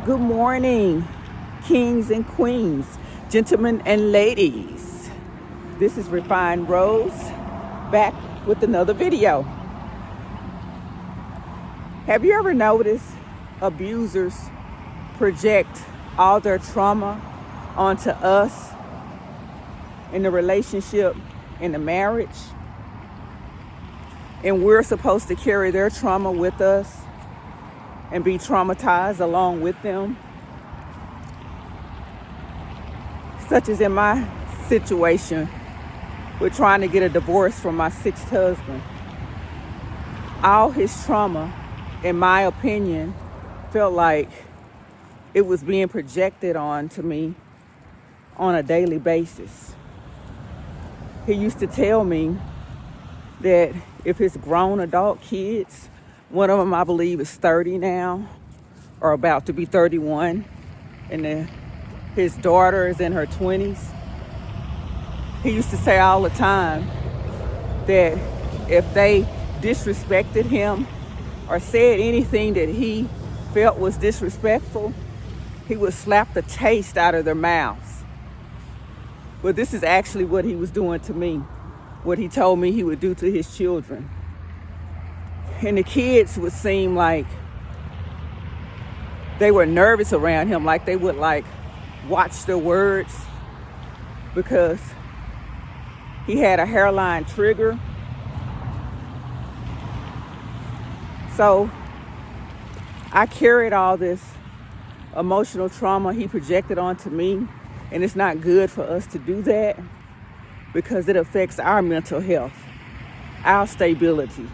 Good morning, kings and queens, gentlemen and ladies. This is Refined Rose, back with another video. Have you ever noticed abusers project all their trauma onto us in the relationship, in the marriage? And we're supposed to carry their trauma with us and be traumatized along with them. Such as in my situation with trying to get a divorce from my sixth husband. All his trauma, in my opinion, felt like it was being projected onto me on a daily basis. He used to tell me that if his grown adult kids, one of them I believe is 30 now, or about to be 31, and his daughter is in her 20s. He used to say all the time that if they disrespected him or said anything that he felt was disrespectful, he would slap the taste out of their mouths. But this is actually what he was doing to me, what he told me he would do to his children. And the kids would seem like they were nervous around him, like they would watch their words, because he had a hairline trigger. So I carried all this emotional trauma he projected onto me, and it's not good for us to do that because it affects our mental health, our stability,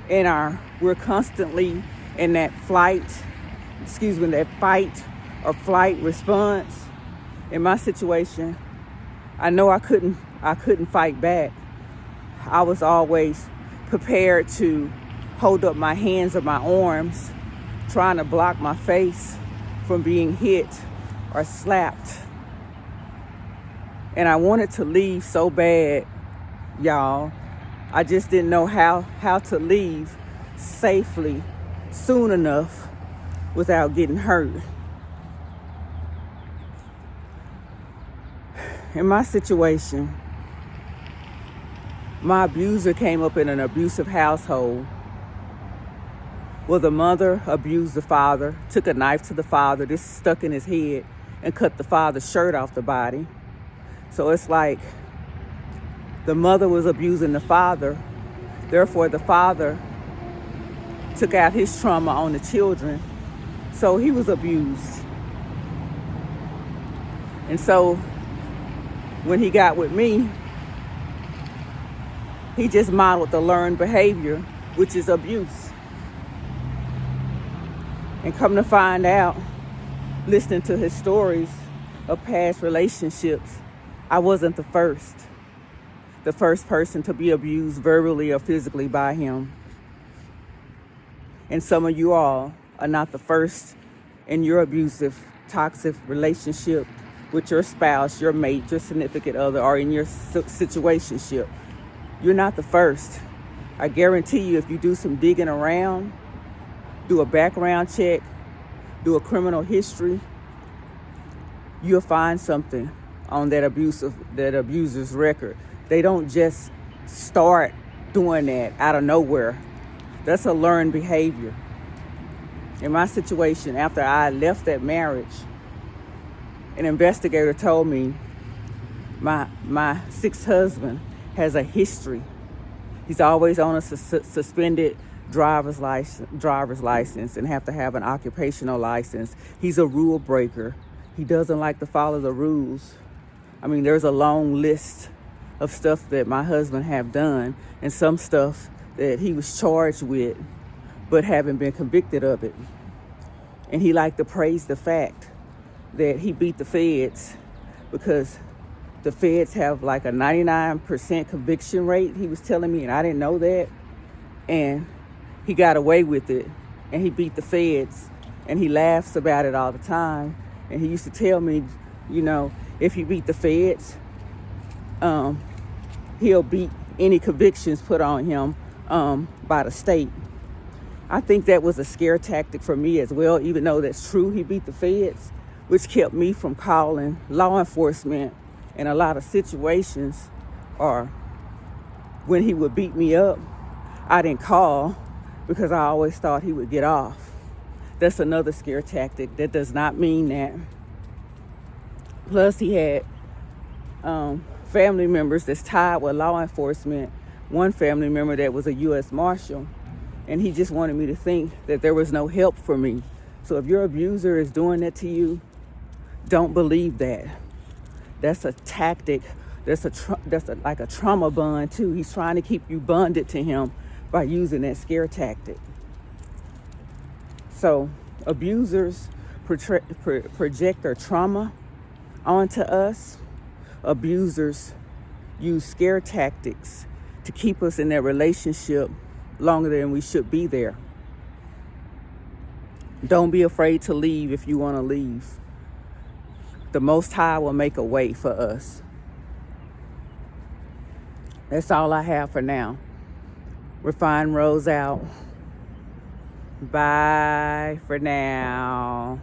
and we're constantly in that fight or flight response. In my situation, I know I couldn't fight back. I was always prepared to hold up my hands or my arms, trying to block my face from being hit or slapped. And I wanted to leave so bad, y'all. I just didn't know how to leave safely soon enough without getting hurt. In my situation, my abuser came up in an abusive household where the mother abused the father, took a knife to the father, this stuck in his head, and cut the father's shirt off the body. So it's like the mother was abusing the father. Therefore, the father took out his trauma on the children. So he was abused. And so when he got with me, he just modeled the learned behavior, which is abuse. And come to find out, listening to his stories of past relationships, I wasn't the first person to be abused verbally or physically by him. And some of you all are not the first in your abusive, toxic relationship with your spouse, your mate, your significant other, or in your situationship. You're not the first. I guarantee you, if you do some digging around, do a background check, do a criminal history, you'll find something on that abuser's record. They don't just start doing that out of nowhere. That's a learned behavior. In my situation, after I left that marriage, an investigator told me my sixth husband has a history. He's always on a suspended driver's license and have to have an occupational license. He's a rule breaker. He doesn't like to follow the rules. I mean, there's a long list of stuff that my husband have done, and some stuff that he was charged with but haven't been convicted of it. And he liked to praise the fact that he beat the feds, because the feds have like a 99% conviction rate, he was telling me, and I didn't know that. And he got away with it, and he beat the feds, and he laughs about it all the time. And he used to tell me, if he beat the feds, he'll beat any convictions put on him by the state. I think that was a scare tactic for me as well, even though that's true. He beat the feds, which kept me from calling law enforcement in a lot of situations, or when he would beat me up, I didn't call because I always thought he would get off. That's another scare tactic. That does not mean that. Plus, he had family members that's tied with law enforcement. One family member that was a U.S. Marshal, and he just wanted me to think that there was no help for me. So if your abuser is doing that to you, don't believe that. That's a tactic. That's like a trauma bond too. He's trying to keep you bonded to him by using that scare tactic. So abusers project their trauma onto us. Abusers use scare tactics to keep us in that relationship longer than we should be there. Don't be afraid to leave if you want to leave. The Most High will make a way for us. That's all I have for now. Refine Rose out. Bye for now.